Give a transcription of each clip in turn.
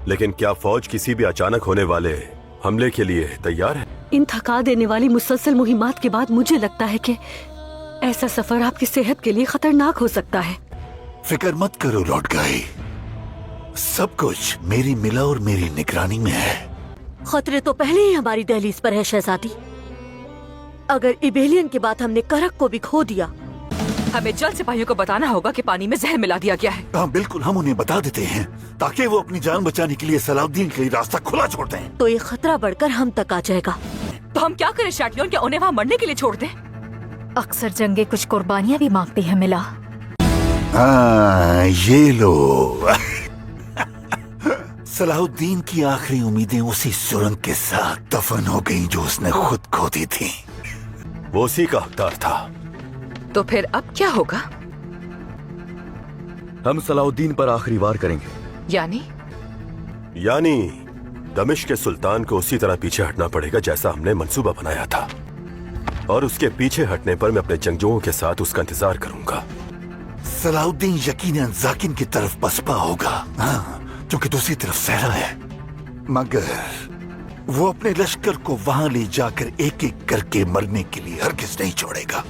लेकिन क्या फौज किसी भी अचानक होने वाले हमले के लिए तैयार है? इन थका देने वाली मुसलसल मुहिमात के बाद मुझे लगता है कि ऐसा सफर आपकी सेहत के लिए खतरनाक हो सकता है। फिक्र मत करो लॉर्ड गाई, सब कुछ मेरी मिला और मेरी निगरानी में है। खतरे तो पहले ही हमारी दहलीज पर है शहजादी। अगर इबेलियन के बाद हमने करक को भी खो दिया, हमें जल्द सिपाहियों को बताना होगा कि पानी में जहर मिला दिया गया है। हाँ बिल्कुल, हम उन्हें बता देते हैं ताकि वो अपनी जान बचाने के लिए सलाउद्दीन के लिए रास्ता खुला छोड़ दें। तो ये खतरा बढ़कर हम तक आ जाएगा। तो हम क्या करें शैटलियन, क्या उन्हें वहाँ मरने के लिए छोड़ दें? अक्सर जंगे कुछ कुर्बानियां भी मांगती हैं मिला। हाँ ये लो सलाउद्दीन की आखिरी उम्मीदें उसी सुरंग के साथ दफन हो गईं जो उसने खुद खो दी थी। वो उसी का हकदार था। तो फिर अब क्या होगा? हम सलाउद्दीन पर आखिरी वार करेंगे। यानी दमिश्क के सुल्तान को उसी तरह पीछे हटना पड़ेगा जैसा हमने मंसूबा बनाया था, और उसके पीछे हटने पर मैं अपने जंगजुओं के साथ उसका इंतजार करूंगा। सलाउद्दीन यकीनन जाकिन की तरफ बसपा होगा, हाँ, जो कि दूसरी तरफ सहरा है, मगर वो अपने लश्कर को वहां ले जाकर एक एक करके मरने के लिए हरगिज नहीं छोड़ेगा।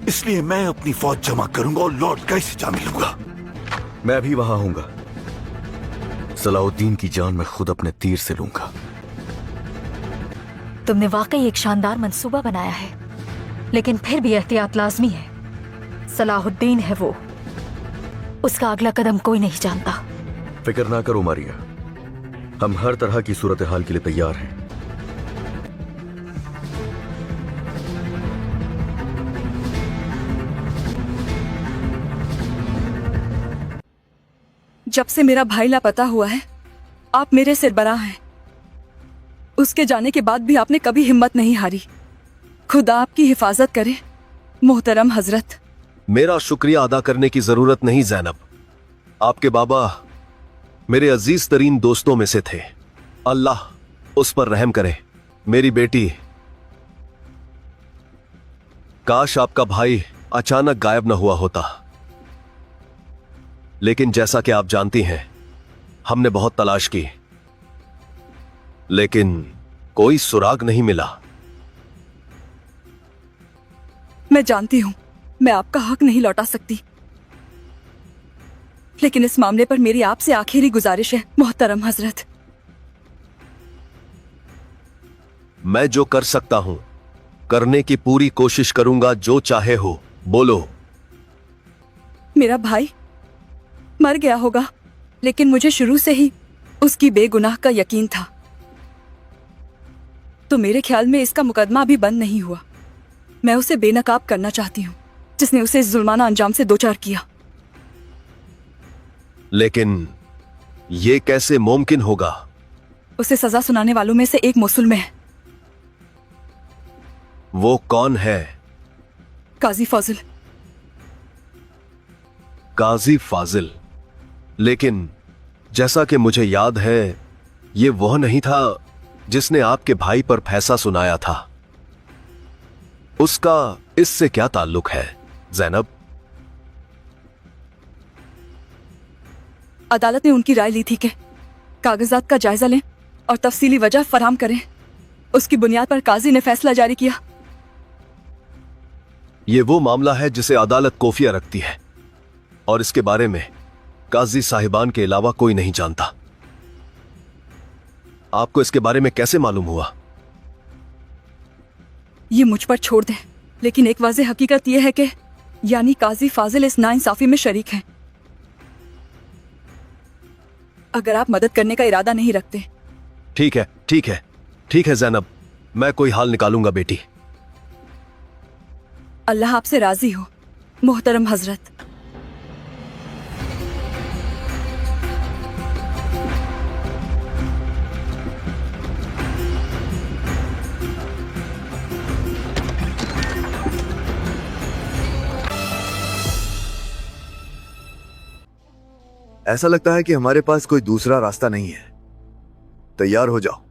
इसलिए मैं अपनी फौज जमा करूंगा और लॉर्ड गाई से जा मिलूंगा। मैं भी वहां हूंगा। सलाउद्दीन की जान मैं खुद अपने तीर से लूंगा। तुमने वाकई एक शानदार मंसूबा बनाया है, लेकिन फिर भी एहतियात लाजमी है। सलाहुद्दीन है वो, उसका अगला कदम कोई नहीं जानता। फिक्र ना करो मारिया, हम हर तरह की सूरत हाल के लिए तैयार हैं। जब से मेरा भाई लापता हुआ है, आप मेरे सिरबराह हैं। उसके जाने के बाद भी आपने कभी हिम्मत नहीं हारी। खुदा आपकी हिफाजत करे मोहतरम हजरत। मेरा शुक्रिया अदा करने की जरूरत नहीं जैनब। आपके बाबा मेरे अजीज तरीन दोस्तों में से थे। अल्लाह उस पर रहम करे। मेरी बेटी, काश आपका भाई अचानक गायब न हुआ होता, लेकिन जैसा कि आप जानती हैं, हमने बहुत तलाश की, लेकिन कोई सुराग नहीं मिला। मैं जानती हूं मैं आपका हक नहीं लौटा सकती, लेकिन इस मामले पर मेरी आपसे आखिरी गुजारिश है मोहतरम हजरत। मैं जो कर सकता हूं करने की पूरी कोशिश करूंगा। जो चाहे हो बोलो। मेरा भाई मर गया होगा, लेकिन मुझे शुरू से ही उसकी बेगुनाह का यकीन था। तो मेरे ख्याल में इसका मुकदमा अभी बंद नहीं हुआ। मैं उसे बेनकाब करना चाहती हूँ जिसने उसे इस जुल्माना अंजाम से दो चार किया। लेकिन ये कैसे मुमकिन होगा? उसे सजा सुनाने वालों में से एक मोसुल में है। वो कौन है? काजी फाजिल। काजी फाजिल? लेकिन जैसा कि मुझे याद है, ये वह नहीं था जिसने आपके भाई पर फैसला सुनाया था। उसका इससे क्या ताल्लुक है जैनब? अदालत ने उनकी राय ली थी कि कागजात का जायजा लें और तफसीली वजह फराहम करें। उसकी बुनियाद पर काजी ने फैसला जारी किया। ये वो मामला है जिसे अदालत कोफिया रखती है, और इसके बारे में काजी साहिबान के अलावा कोई नहीं जानता। आपको इसके बारे में कैसे मालूम हुआ? ये मुझ पर छोड़ दें, लेकिन एक वाज़ेह हकीकत यह है कि यानी काजी फाजिल इस नाइंसाफी में शरीक हैं। अगर आप मदद करने का इरादा नहीं रखते। ठीक है, ठीक है, ठीक है जैनब, मैं कोई हाल निकालूंगा बेटी। अल्लाह आपसे राजी हो मोहतरम हजरत। ऐसा लगता है कि हमारे पास कोई दूसरा रास्ता नहीं है। तैयार हो जाओ,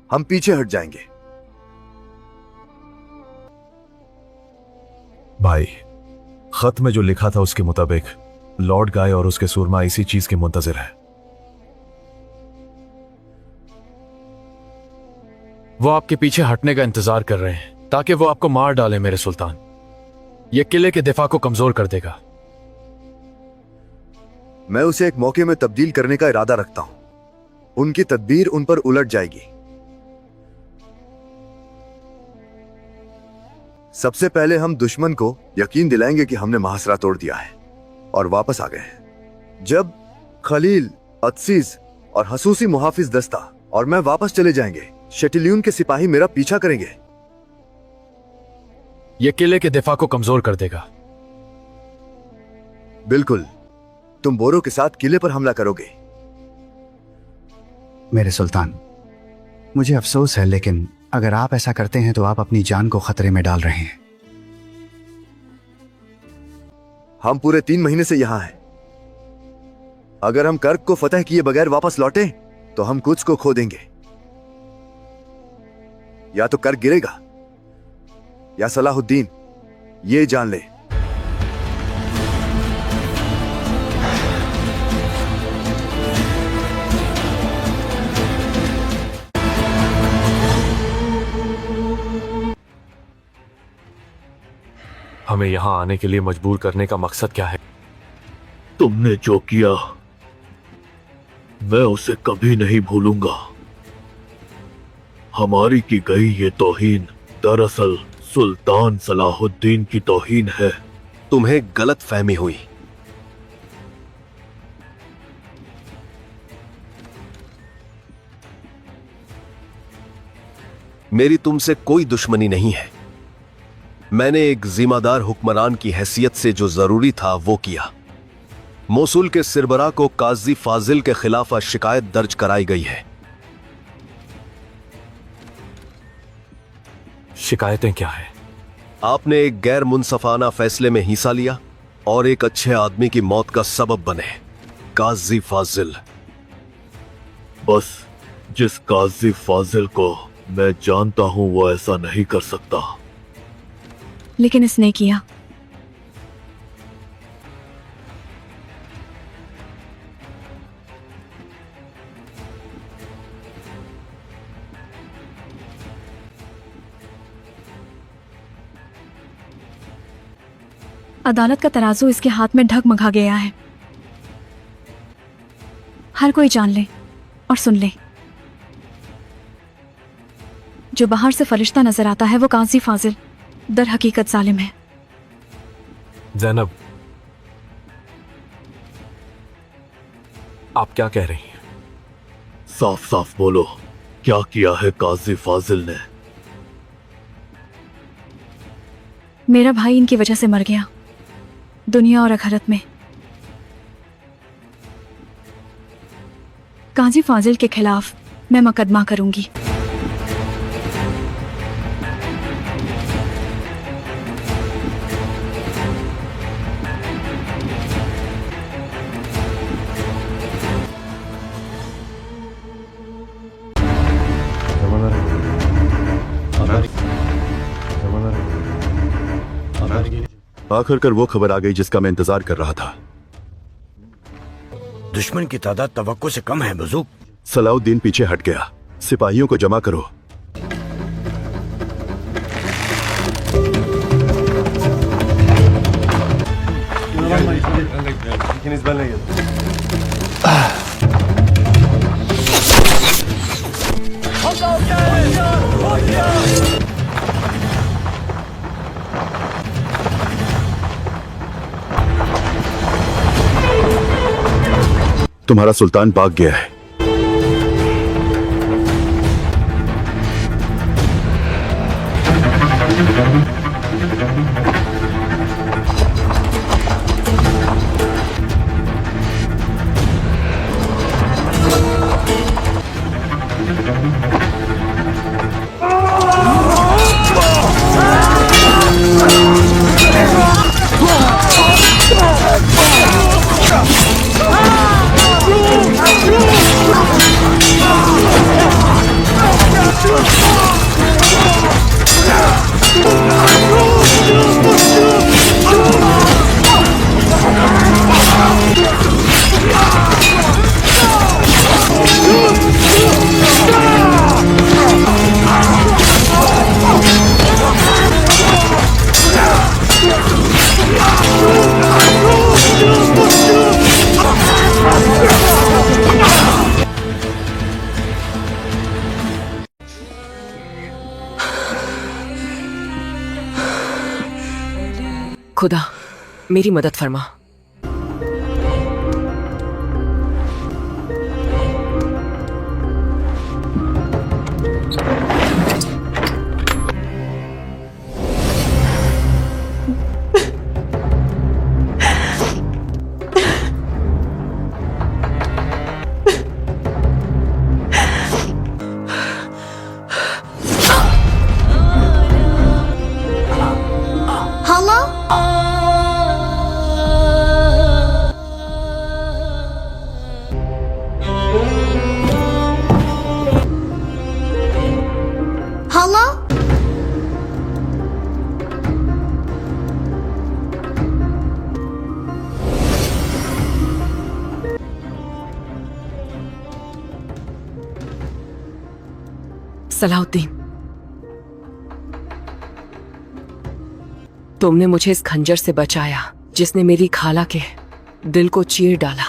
हम पीछे हट जाएंगे। भाई, खत में जो लिखा था उसके मुताबिक लॉर्ड गाय और उसके सूरमा इसी चीज के मुंतजिर है। वो आपके पीछे हटने का इंतजार कर रहे हैं ताकि वो आपको मार डाले मेरे सुल्तान। ये किले के दिफा को कमजोर कर देगा। मैं उसे एक मौके में तब्दील करने का इरादा रखता हूं। उनकी तदबीर उन पर उलट जाएगी। सबसे पहले हम दुश्मन को यकीन दिलाएंगे कि हमने महासरा तोड़ दिया है और वापस आ गए हैं। जब खलील, अतसीज और हसूसी मुहाफिज दस्ता और मैं वापस चले जाएंगे, शेटिलियन के सिपाही मेरा पीछा करेंगे। ये किले के दिफा को कमजोर कर देगा। बिल्कुल, तुम बोरो के साथ किले पर हमला करोगे। मेरे सुल्तान, मुझे अफसोस है, लेकिन अगर आप ऐसा करते हैं तो आप अपनी जान को खतरे में डाल रहे हैं। हम पूरे 3 महीने से यहां हैं। अगर हम कर्क को फतह किए बगैर वापस लौटे तो हम कुछ को खो देंगे। या तो कर्क गिरेगा या सलाहुद्दीन, ये जान ले। हमें यहां आने के लिए मजबूर करने का मकसद क्या है? तुमने जो किया मैं उसे कभी नहीं भूलूंगा। हमारी की गई ये तौहीन दरअसल सुल्तान सलाहुद्दीन की तौहीन है। तुम्हें गलत फहमी हुई। मेरी तुमसे कोई दुश्मनी नहीं है। मैंने एक जिम्मेदार हुक्मरान की हैसियत से जो जरूरी था वो किया। मोसुल के सिरबरा को काजी फाजिल के खिलाफ शिकायत दर्ज कराई गई है। शिकायतें क्या है? आपने एक गैर मुनसफाना फैसले में हिस्सा लिया और एक अच्छे आदमी की मौत का सबब बने। काजी फाजिल। बस जिस काजी फाजिल को मैं जानता हूं वो ऐसा नहीं कर सकता। लेकिन इसने किया। अदालत का तराजू इसके हाथ में ढगमगा गया है। हर कोई जान ले और सुन ले, जो बाहर से फरिश्ता नजर आता है वो काजी फाजिल दर हकीकत जालिम है। ज़ैनब, आप क्या कह रही हैं? साफ साफ बोलो, क्या किया है काजी फाजिल ने? मेरा भाई इनकी वजह से मर गया, दुनिया और आखिरत में। काजी फाजिल के खिलाफ मैं मुकदमा करूंगी। आखिरकार वो खबर आ गई जिसका मैं इंतजार कर रहा था। दुश्मन की तादाद तवक्को से कम है बुजुर्ग। सलाहुद्दीन पीछे हट गया। सिपाहियों को जमा करो। तुम्हारा सुल्तान भाग गया है। Ah! खुदा मेरी मदद फरमा। सलाहुद्दीन, तुमने मुझे इस खंजर से बचाया जिसने मेरी खाला के दिल को चीर डाला,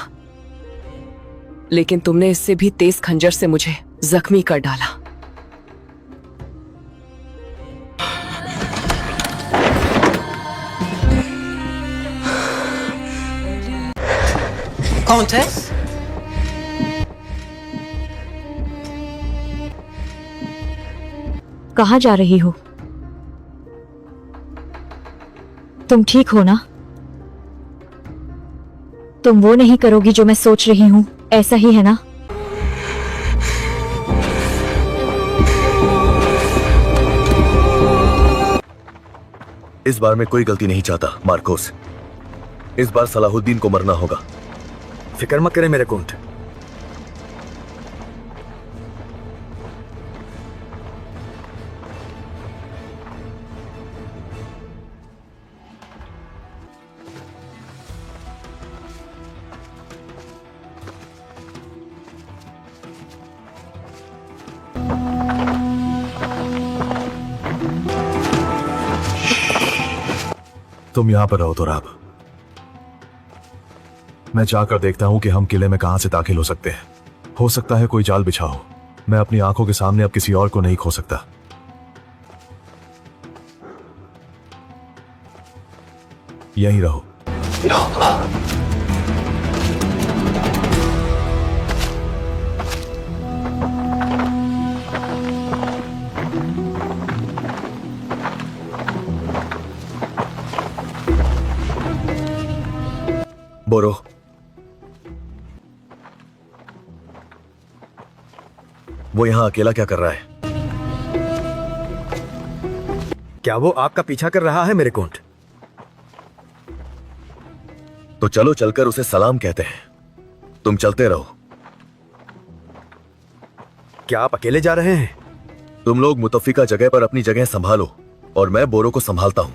लेकिन तुमने इससे भी तेज खंजर से मुझे जख्मी कर डाला। Countess? कहाँ जा रही हो? तुम ठीक हो ना? तुम वो नहीं करोगी जो मैं सोच रही हूँ, ऐसा ही है ना? इस बार मैं कोई गलती नहीं चाहता मार्कोस। इस बार सलाहुद्दीन को मरना होगा। फिक्र मत करें मेरे कुंट। तुम यहां पर रहो तो राब। मैं जाकर देखता हूं कि हम किले में कहां से दाखिल हो सकते हैं। हो सकता है कोई जाल बिछा हो। मैं अपनी आंखों के सामने अब किसी और को नहीं खो सकता। यहीं रहो। बोरो, वो यहां अकेला क्या कर रहा है? क्या वो आपका पीछा कर रहा है मेरे कुंट? तो चलो चलकर उसे सलाम कहते हैं। तुम चलते रहो। क्या आप अकेले जा रहे हैं? तुम लोग मुतफिका जगह पर अपनी जगह संभालो और मैं बोरो को संभालता हूं।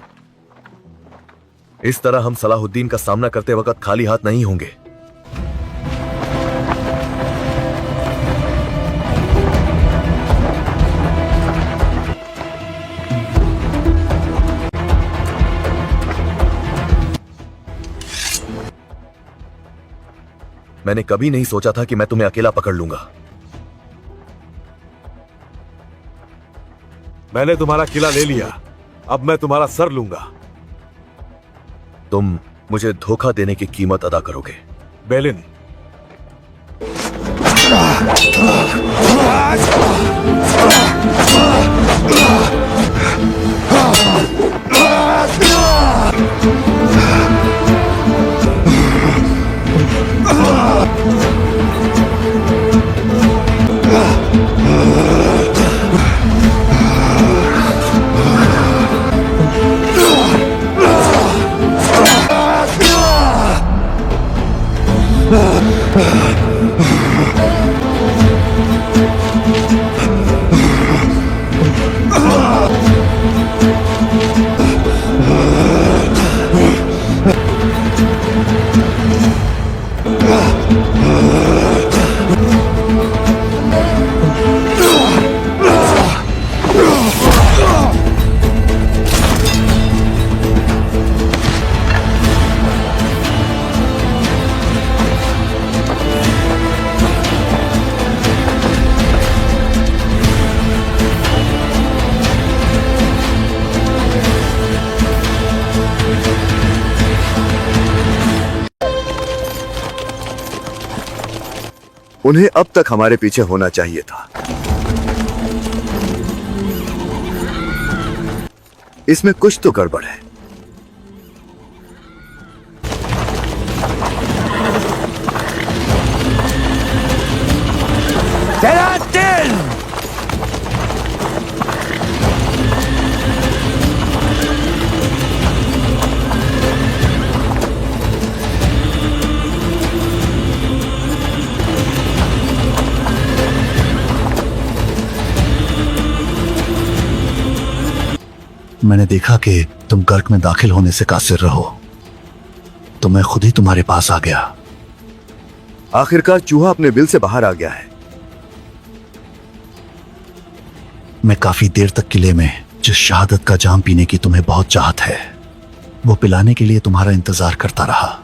इस तरह हम सलाहुद्दीन का सामना करते वक्त खाली हाथ नहीं होंगे। मैंने कभी नहीं सोचा था कि मैं तुम्हें अकेला पकड़ लूंगा। मैंने तुम्हारा किला ले लिया, अब मैं तुम्हारा सर लूंगा। तुम मुझे धोखा देने की कीमत अदा करोगे। बेलिन, उन्हें अब तक हमारे पीछे होना चाहिए था। इसमें कुछ तो गड़बड़ है। मैंने देखा कि तुम गर्क में दाखिल होने से कासिर रहो, तो मैं खुद ही तुम्हारे पास आ गया। आखिरकार चूहा अपने बिल से बाहर आ गया है। मैं काफी देर तक किले में जिस शहादत का जाम पीने की तुम्हें बहुत चाहत है, वो पिलाने के लिए तुम्हारा इंतजार करता रहा,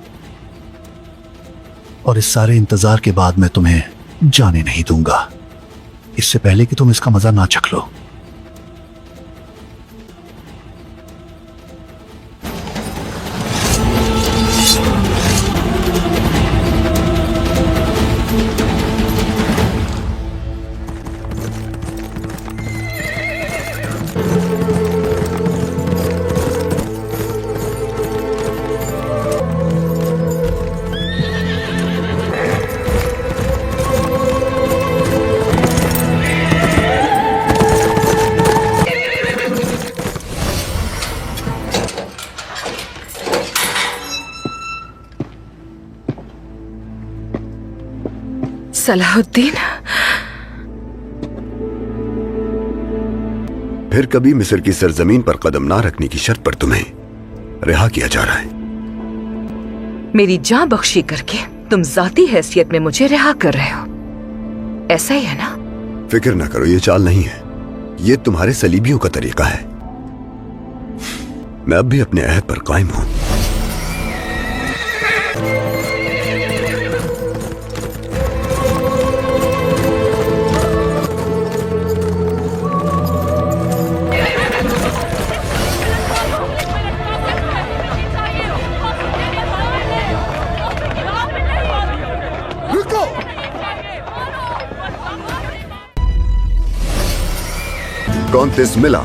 और इस सारे इंतजार के बाद मैं तुम्हें जाने नहीं दूंगा, इससे पहले कि तुम इसका मजा ना चख लो। सलाहुद्दीन, फिर कभी मिस्र की सरजमीन पर कदम ना रखने की शर्त पर तुम्हें रिहा किया जा रहा है। मेरी जान बख्शी करके तुम जाती हैसियत में मुझे रिहा कर रहे हो, ऐसा ही है ना? फिक्र ना करो, ये चाल नहीं है, ये तुम्हारे सलीबियों का तरीका है। मैं अब भी अपने अहद पर कायम हूं। कौंतेस मिला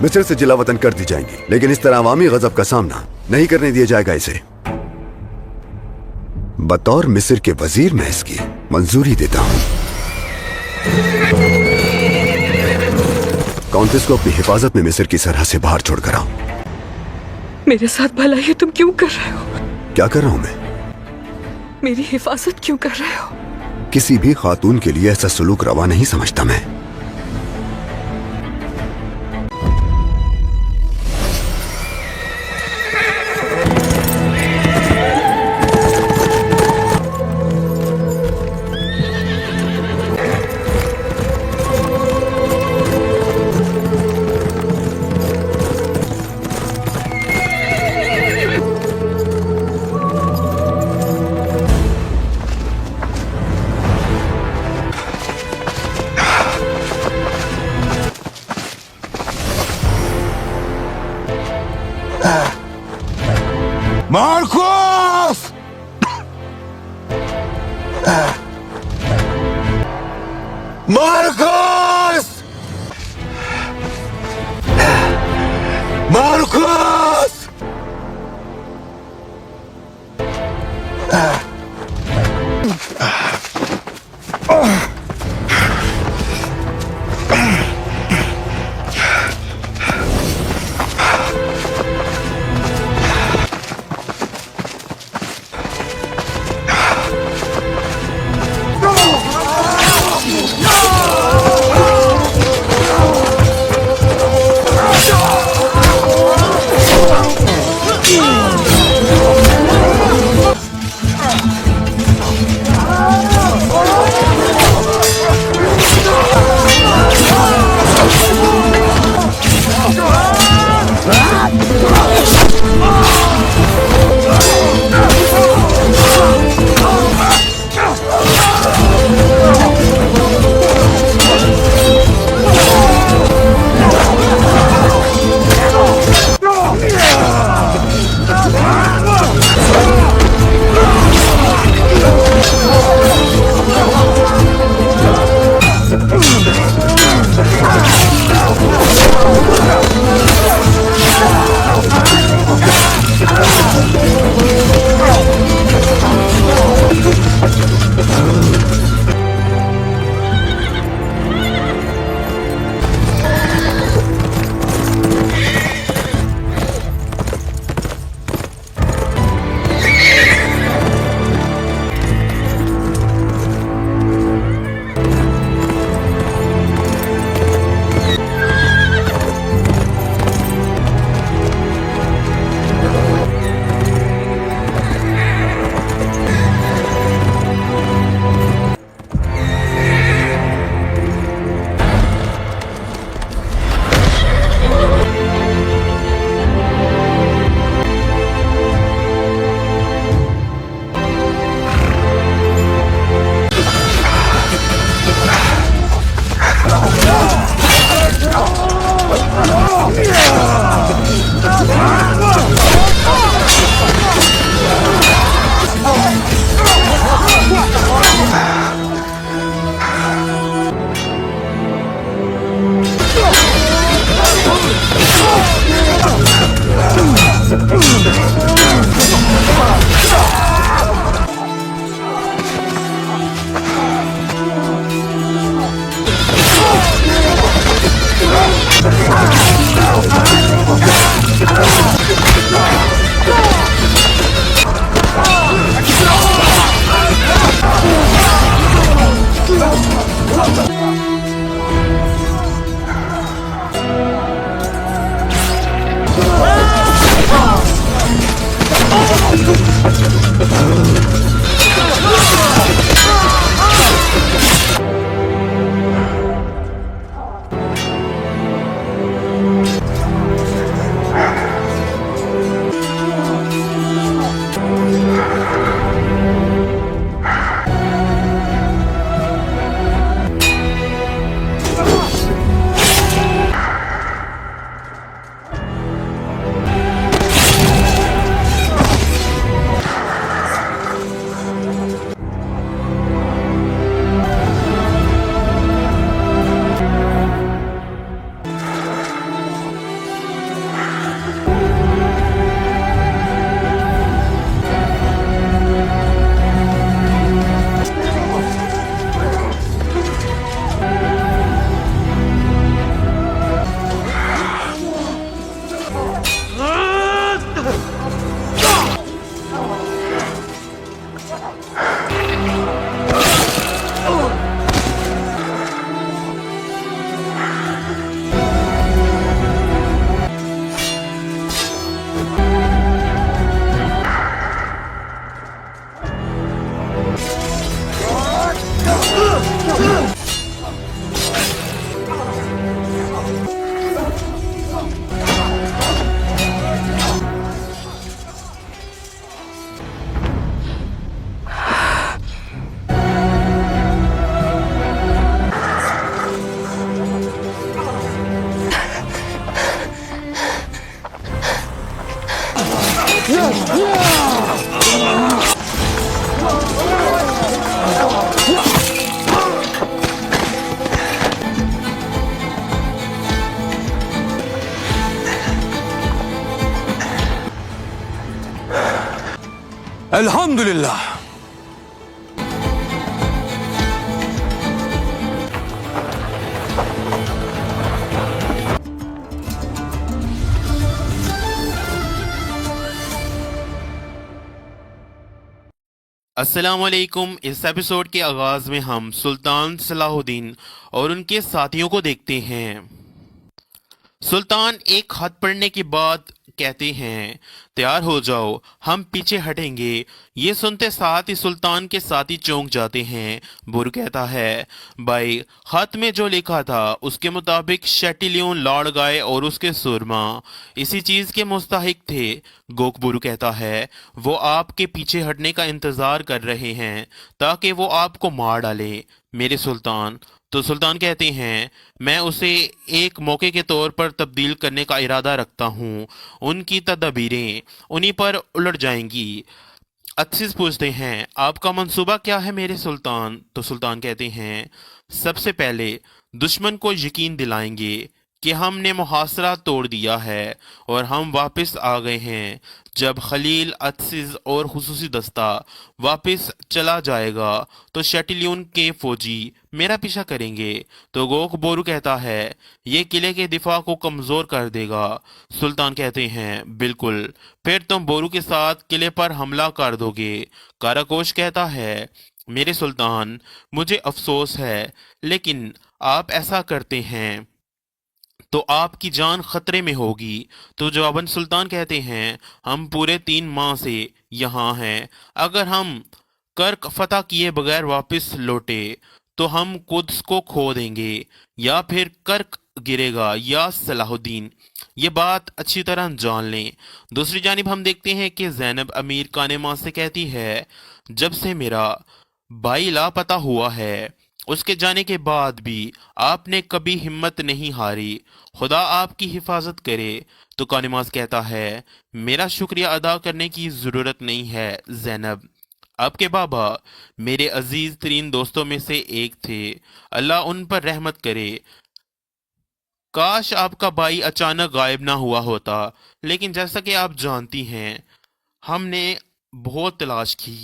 मिस्र से जिलावतन कर दी जाएंगी, लेकिन इस तरह अवामी गजब का सामना नहीं करने दिया जाएगा इसे। बतौर मिस्र के वजीर मैं इसकी मंजूरी देता हूं। कौंतेस को अपनी हिफाजत में मिस्र की सरहद से बाहर छोड़कर आओ। मेरे साथ भला ये तुम क्यों कर रहे हो? क्या कर रहा हूं मैं? मेरी हिफाजत क्यों कर रहे हो? किसी भी खातून के लिए ऐसा सुलूक रवा नहीं समझता मैं। मार्कोस! मार्कोस! मार्कोस! अल्हम्दुलिल्लाह। अस्सलामुअलैकुम। इस एपिसोड के आगाज में हम सुल्तान सलाहुद्दीन और उनके साथियों को देखते हैं। सुल्तान एक खत पढ़ने के बाद कहते हैं, तैयार हो जाओ, हम पीछे हटेंगे। ये सुनते साथ ही सुल्तान के साथी चौंक जाते हैं। बुर कहता है, भाई खत में जो लिखा था उसके मुताबिक शेटिलियन, लॉर्ड गाय और उसके सुरमा इसी चीज के मुस्तहिक थे। गोकबुरु कहता है, वो आपके पीछे हटने का इंतजार कर रहे हैं ताकि वो आपको मार डाले मेरे सुल्तान। तो सुल्तान कहते हैं, मैं उसे एक मौके के तौर पर तब्दील करने का इरादा रखता हूँ। उनकी तदबीरें उन्हीं पर उलट जाएंगी। अत्सिस पूछते हैं, आपका मंसूबा क्या है मेरे सुल्तान? तो सुल्तान कहते हैं, सबसे पहले दुश्मन को यकीन दिलाएंगे कि हमने मुहासरा तोड़ दिया है और हम वापस आ गए हैं। जब खलील, अत्सिस और खुसूसी दस्ता वापस चला जाएगा तो शेटिलियन के फौजी मेरा पीछा करेंगे। तो गोक बोरू कहता है, ये किले के दिफा को कमजोर कर देगा। सुल्तान कहते हैं, बिल्कुल, फिर तुम बोरू के साथ किले पर हमला कर दोगे। काराकोश कहता है, मेरे सुल्तान, मुझे अफसोस है, लेकिन आप ऐसा करते हैं तो आपकी जान खतरे में होगी। तो जवाबन सुल्तान कहते हैं, हम पूरे 3 माह से यहाँ हैं। अगर हम कर्क फतह किए बगैर वापस लौटे तो हम कुद्स को खो देंगे, या फिर कर्क गिरेगा या सलाहुद्दीन। ये बात अच्छी तरह जान लें। दूसरी जानिब हम देखते हैं कि ज़ैनब अमीर कानेमा से कहती है, जब से मेरा भाई लापता हुआ है उसके जाने के बाद भी आपने कभी हिम्मत नहीं हारी। खुदा आपकी हिफाजत करे। तो कानिमास कहता है, मेरा शुक्रिया अदा करने की जरूरत नहीं है ज़ैनब। आपके बाबा मेरे अजीज तरीन दोस्तों में से एक थे, अल्लाह उन पर रहमत करे। काश आपका भाई अचानक गायब ना हुआ होता, लेकिन जैसा कि आप जानती हैं हमने बहुत तलाश की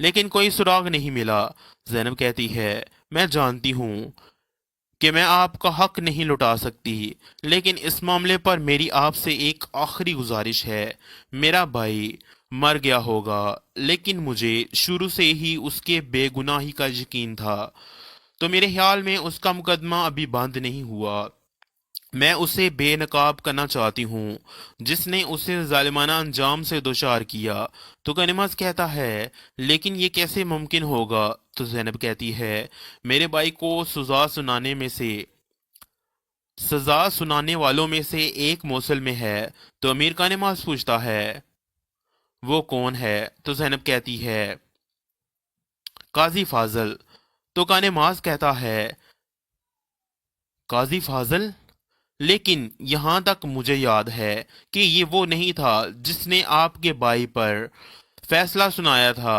लेकिन कोई सुराग नहीं मिला। ज़ैनब कहती है, मैं जानती हूँ कि मैं आपका हक नहीं लुटा सकती, लेकिन इस मामले पर मेरी आपसे एक आखिरी गुजारिश है। मेरा भाई मर गया होगा, लेकिन मुझे शुरू से ही उसके बेगुनाही का यकीन था। तो मेरे ख्याल में उसका मुकदमा अभी बंद नहीं हुआ। मैं उसे बेनकाब करना चाहती हूँ जिसने उसे जालिमाना अंजाम से दोचार किया। तो कनिमास कहता है, लेकिन ये कैसे मुमकिन होगा? तो ज़ैनब कहती है, मेरे भाई को सजा सुनाने वालों में से एक मौसल में है। तो अमीर कानिमास पूछता है, वो कौन है? तो ज़ैनब कहती है, काजी फाजल। तो कानिमास कहता है, काजी फाजल? लेकिन यहाँ तक मुझे याद है कि ये वो नहीं था जिसने आपके भाई पर फैसला सुनाया था।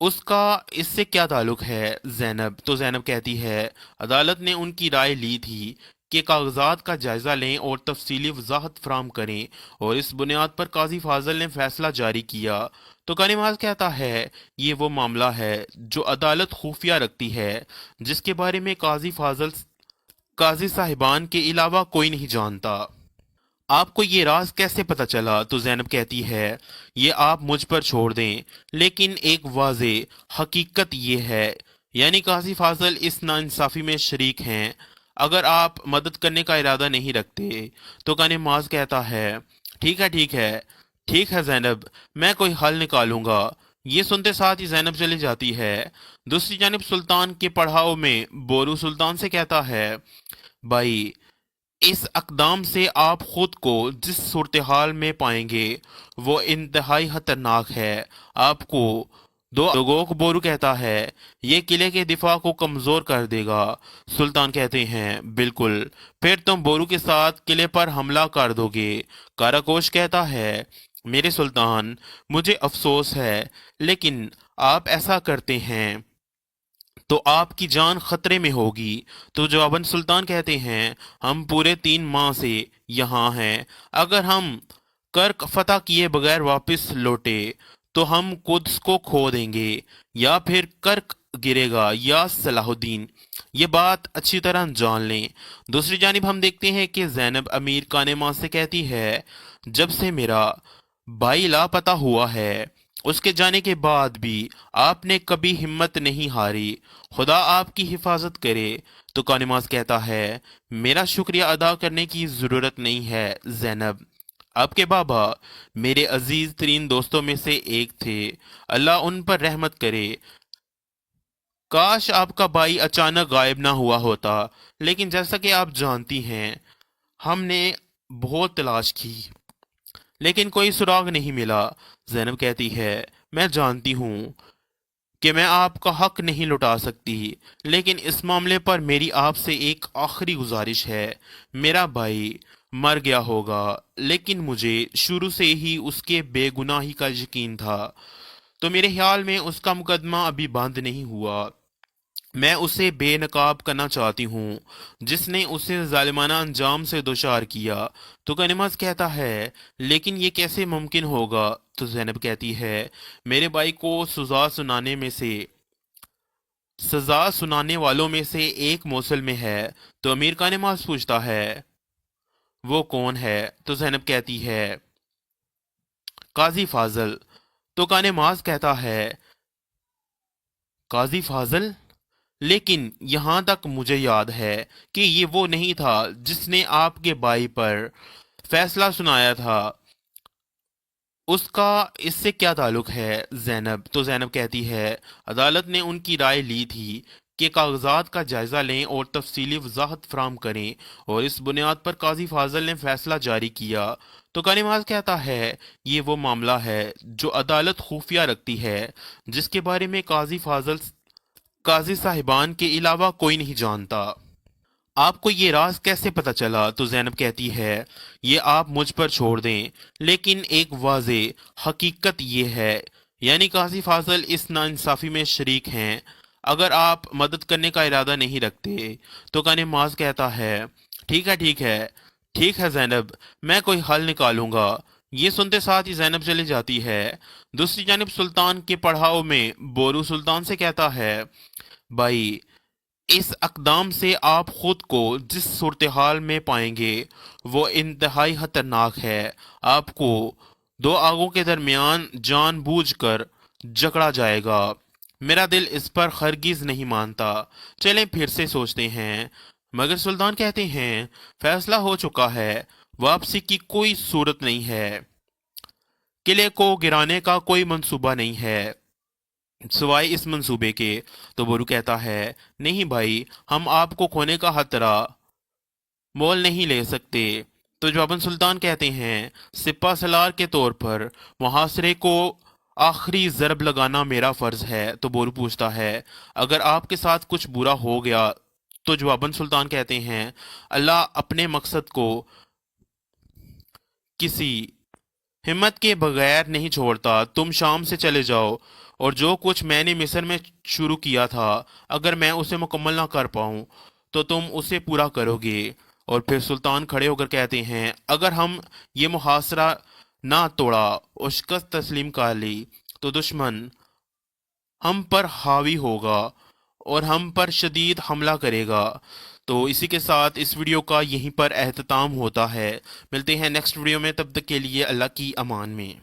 उसका इससे क्या ताल्लुक है ज़ैनब? तो ज़ैनब कहती है, अदालत ने उनकी राय ली थी कि कागजात का जायजा लें और तफसीली वजाहत फराम करें, और इस बुनियाद पर काजी फाजल ने फैसला जारी किया। तो कानिमाज कहता है, ये वो मामला है जो अदालत खुफिया रखती है, जिसके बारे में काजी साहिबान के अलावा कोई नहीं जानता। आपको ये राज कैसे पता चला? तो ज़ैनब कहती है, ये आप मुझ पर छोड़ दें, लेकिन एक वाज़े हकीकत ये है, यानी काजी फाजल इस नाइंसाफ़ी में शरीक हैं, अगर आप मदद करने का इरादा नहीं रखते। तो कानिमाज कहता है, ठीक है ज़ैनब, मैं कोई हल निकालूंगा। ये सुनते साथ ही ज़ैनब चली जाती है। दूसरी जानिब सुल्तान के पड़ाव में बोरू सुल्तान से कहता है, भाई इस अकदाम से आप खुद को जिस सूरत हाल में पाएंगे वो इंतहाई खतरनाक है। आपको दोगोक बोरू कहता है, ये किले के दिफा को कमजोर कर देगा। सुल्तान कहते हैं, बिल्कुल, फिर तुम बोरू के साथ किले पर हमला कर दोगे। काराकोश कहता है, मेरे सुल्तान, मुझे अफसोस है, लेकिन आप ऐसा करते हैं तो आपकी जान खतरे में होगी। तो जवाबन सुल्तान कहते हैं, हम पूरे 3 माह से यहाँ हैं। अगर हम कर्क फतह किए बगैर वापस लौटे तो हम कुद्स को खो देंगे, या फिर कर्क गिरेगा या सलाहुद्दीन। ये बात अच्छी तरह जान लें। दूसरी जानिब हम देखते हैं कि ज़ैनब अमीर कानेमा से कहती है, जब से मेरा भाई लापता हुआ है उसके जाने के बाद भी आपने कभी हिम्मत नहीं हारी, खुदा आपकी हिफाजत करे। तो कानिमास कहता है, मेरा शुक्रिया अदा करने की ज़रूरत नहीं है ज़ैनब, आपके बाबा मेरे अजीज तरीन दोस्तों में से एक थे, अल्लाह उन पर रहमत करे। काश आपका भाई अचानक गायब ना हुआ होता, लेकिन जैसा कि आप जानती हैं हमने बहुत तलाश की लेकिन कोई सुराग नहीं मिला। ज़ैनब कहती है, मैं जानती हूँ कि मैं आपका हक नहीं लुटा सकती, लेकिन इस मामले पर मेरी आपसे एक आखिरी गुजारिश है। मेरा भाई मर गया होगा, लेकिन मुझे शुरू से ही उसके बेगुनाही का यकीन था, तो मेरे ख्याल में उसका मुकदमा अभी बंद नहीं हुआ। मैं उसे बेनकाब करना चाहती हूँ जिसने उसे जालिमाना अंजाम से दुचार किया। तो कनिमास कहता है, लेकिन ये कैसे मुमकिन होगा? तो ज़ैनब कहती है, मेरे भाई को सजा सुनाने वालों में से एक मौसल में है। तो अमीर कानिमास पूछता है, वो कौन है? तो ज़ैनब कहती है, काजी फाजल। तो कानिमास कहता है, काजी फाजल? लेकिन यहां तक मुझे याद है कि ये वो नहीं था जिसने आपके भाई पर फैसला सुनाया था, उसका इससे क्या ताल्लुक है ज़ैनब? तो ज़ैनब कहती है, अदालत ने उनकी राय ली थी कि कागजात का जायजा लें और तफसीली वजाहत फराम करें, और इस बुनियाद पर काजी फाजल ने फैसला जारी किया। तो कानिमाज कहता है, ये वो मामला है जो अदालत खुफिया रखती है, जिसके बारे में काजी साहिबान के अलावा कोई नहीं जानता। आपको ये राज कैसे पता चला? तो ज़ैनब कहती है, ये आप मुझ पर छोड़ दें, लेकिन एक वाज़े हकीकत ये है, यानी काजी फाजल इस नाइंसाफ़ी में शरीक हैं, अगर आप मदद करने का इरादा नहीं रखते। तो कानिमाज कहता है, ठीक है ज़ैनब, मैं कोई हल निकालूंगा। ये सुनते साथ ही ज़ैनब चली जाती है। दूसरी जानिब सुल्तान के पड़ाव में बोरू सुल्तान से कहता है, भाई इस अकदाम से आप खुद को जिस सूरत हाल में पाएंगे वो इंतहाई खतरनाक है। आपको दो आगों के दरमियान जानबूझकर जकड़ा जाएगा। मेरा दिल इस पर हरगिज नहीं मानता, चलें फिर से सोचते हैं। मगर सुल्तान कहते हैं, फैसला हो चुका है, वापसी की कोई सूरत नहीं है, किले को गिराने का कोई मंसूबा नहीं है सिवाय इस मंसूबे के। तो बोरू कहता है, नहीं भाई, हम आपको खोने का खतरा मोल नहीं ले सकते। तो जवाबन सुल्तान कहते हैं, सिपा सलार के तौर पर मुहासरे को आखिरी ज़रब लगाना मेरा फ़र्ज है। तो बोरू पूछता है, अगर आपके साथ कुछ बुरा हो गया? तो जवाबन सुल्तान कहते हैं, अल्लाह अपने मकसद को किसी हिम्मत के बगैर नहीं छोड़ता। तुम शाम से चले जाओ, और जो कुछ मैंने मिस्र में शुरू किया था, अगर मैं उसे मुकम्मल ना कर पाऊँ तो तुम उसे पूरा करोगे। और फिर सुल्तान खड़े होकर कहते हैं, अगर हम ये मुहासरा ना तोड़ा और शिकस्त तस्लीम कर ली तो दुश्मन हम पर हावी होगा और हम पर शदीद हमला करेगा। तो इसी के साथ इस वीडियो का यहीं पर एहतताम होता है। मिलते हैं नेक्स्ट वीडियो में, तब तक के लिए अल्लाह की अमान में।